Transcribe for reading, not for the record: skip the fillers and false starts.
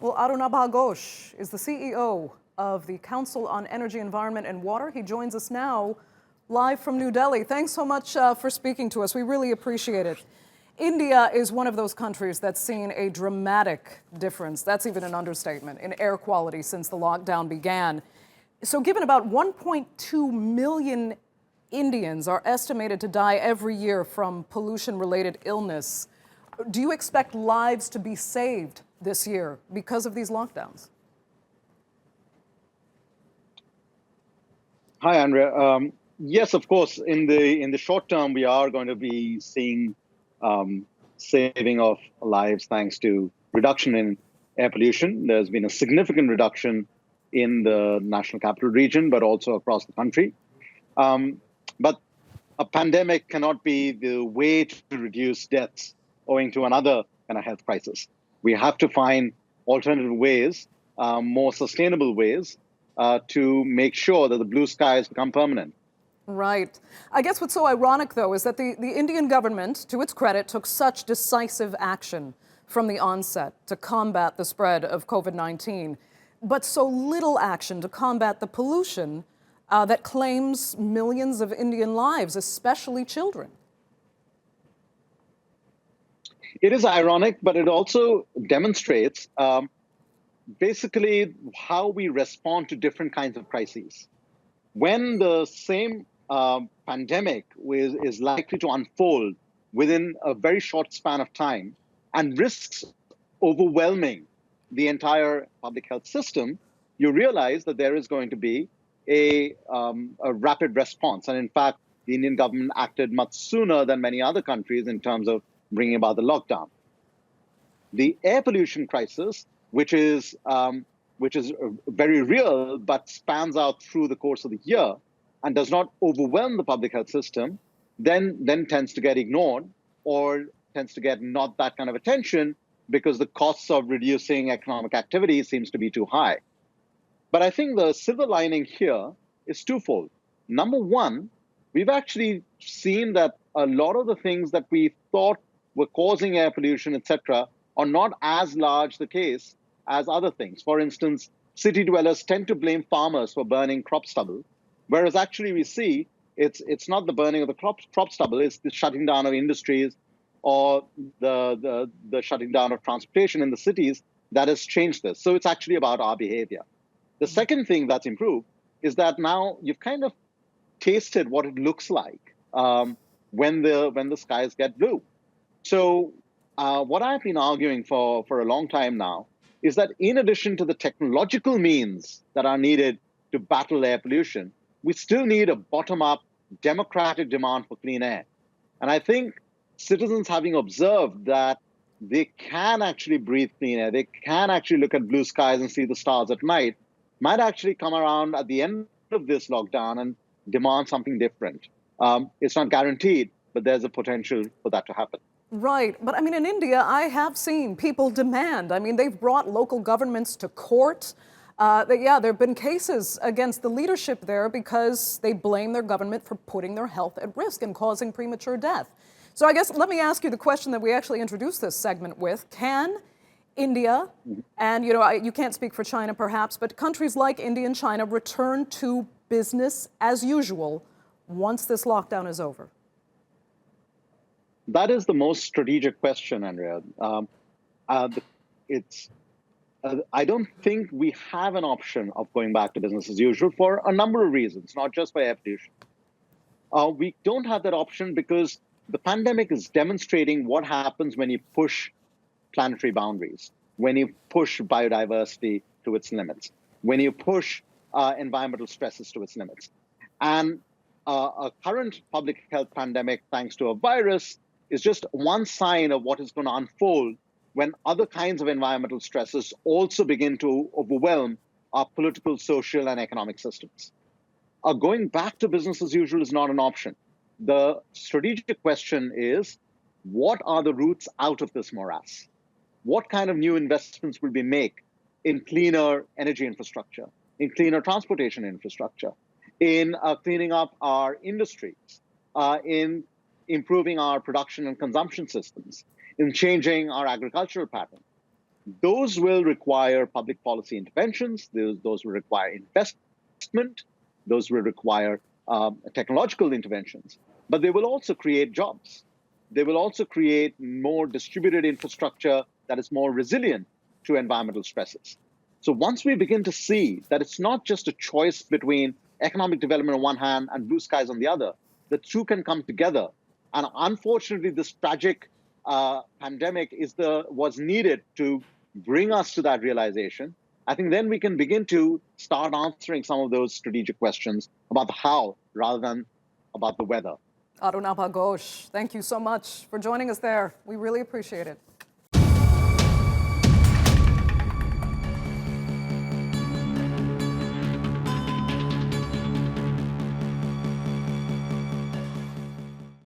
Well, Arunabha Ghosh is the CEO of the Council on Energy, Environment and Water. He joins us now live from New Delhi. Thanks so much for speaking to us. We really appreciate it. India is one of those countries that's seen a dramatic difference, that's even an understatement, in air quality since the lockdown began. So given about 1.2 million Indians are estimated to die every year from pollution-related illness, do you expect lives to be saved this year because of these lockdowns? Hi, Andrea. Yes, of course. In the short term, we are going to be seeing saving of lives thanks to reduction in air pollution. There's been a significant reduction in the National Capital Region, but also across the country. But a pandemic cannot be the way to reduce deaths owing to another kind of health crisis. We have to find alternative ways, more sustainable ways, to make sure that the blue skies become permanent. Right. I guess what's so ironic, though, is that the Indian government, to its credit, took such decisive action from the onset to combat the spread of COVID-19, but so little action to combat the pollution that claims millions of Indian lives, especially children. It is ironic, but it also demonstrates basically how we respond to different kinds of crises. When the same pandemic is likely to unfold within a very short span of time and risks overwhelming the entire public health system, you realize that there is going to be a rapid response. And in fact, the Indian government acted much sooner than many other countries in terms of bringing about the lockdown. The air pollution crisis, which is very real, but spans out through the course of the year and does not overwhelm the public health system, then tends to get ignored or tends to get not that kind of attention because the costs of reducing economic activity seems to be too high. But I think the silver lining here is twofold. Number one, we've actually seen that a lot of the things that we thought were causing air pollution, etc., are not as large the case as other things. For instance, city dwellers tend to blame farmers for burning crop stubble, whereas actually we see it's not the burning of the crop stubble, it's the shutting down of industries or the shutting down of transportation in the cities that has changed this. So it's actually about our behavior. The second thing that's improved is that now you've kind of tasted what it looks like when the skies get blue. So what I've been arguing for a long time now is that in addition to the technological means that are needed to battle air pollution, we still need a bottom-up democratic demand for clean air. And I think citizens having observed that they can actually breathe clean air, they can actually look at blue skies and see the stars at night, might actually come around at the end of this lockdown and demand something different. It's not guaranteed, but there's a potential for that to happen. Right. But I mean, in India, I have seen people demand. I mean, they've brought local governments to court. There have been cases against the leadership there because they blame their government for putting their health at risk and causing premature death. So I guess let me ask you the question that we actually introduced this segment with. Can India, and you can't speak for China perhaps, but countries like India and China return to business as usual once this lockdown is over? That is the most strategic question, Andrea. I don't think we have an option of going back to business as usual for a number of reasons, not just for air pollution. We don't have that option because the pandemic is demonstrating what happens when you push planetary boundaries, when you push biodiversity to its limits, when you push environmental stresses to its limits. And a current public health pandemic, thanks to a virus, is just one sign of what is going to unfold when other kinds of environmental stresses also begin to overwhelm our political, social, and economic systems. Going back to business as usual is not an option. The strategic question is, what are the routes out of this morass? What kind of new investments will we make in cleaner energy infrastructure, in cleaner transportation infrastructure, in cleaning up our industries, in improving our production and consumption systems, in changing our agricultural pattern? those will require public policy interventions. Those will require investment. Those will require technological interventions. But they will also create jobs. They will also create more distributed infrastructure that is more resilient to environmental stresses. So once we begin to see that it's not just a choice between economic development on one hand and blue skies on the other, the two can come together. And unfortunately, this tragic pandemic was needed to bring us to that realization. I think then we can begin to start answering some of those strategic questions about the how rather than about the whether. Arunabha Ghosh, thank you so much for joining us there. We really appreciate it.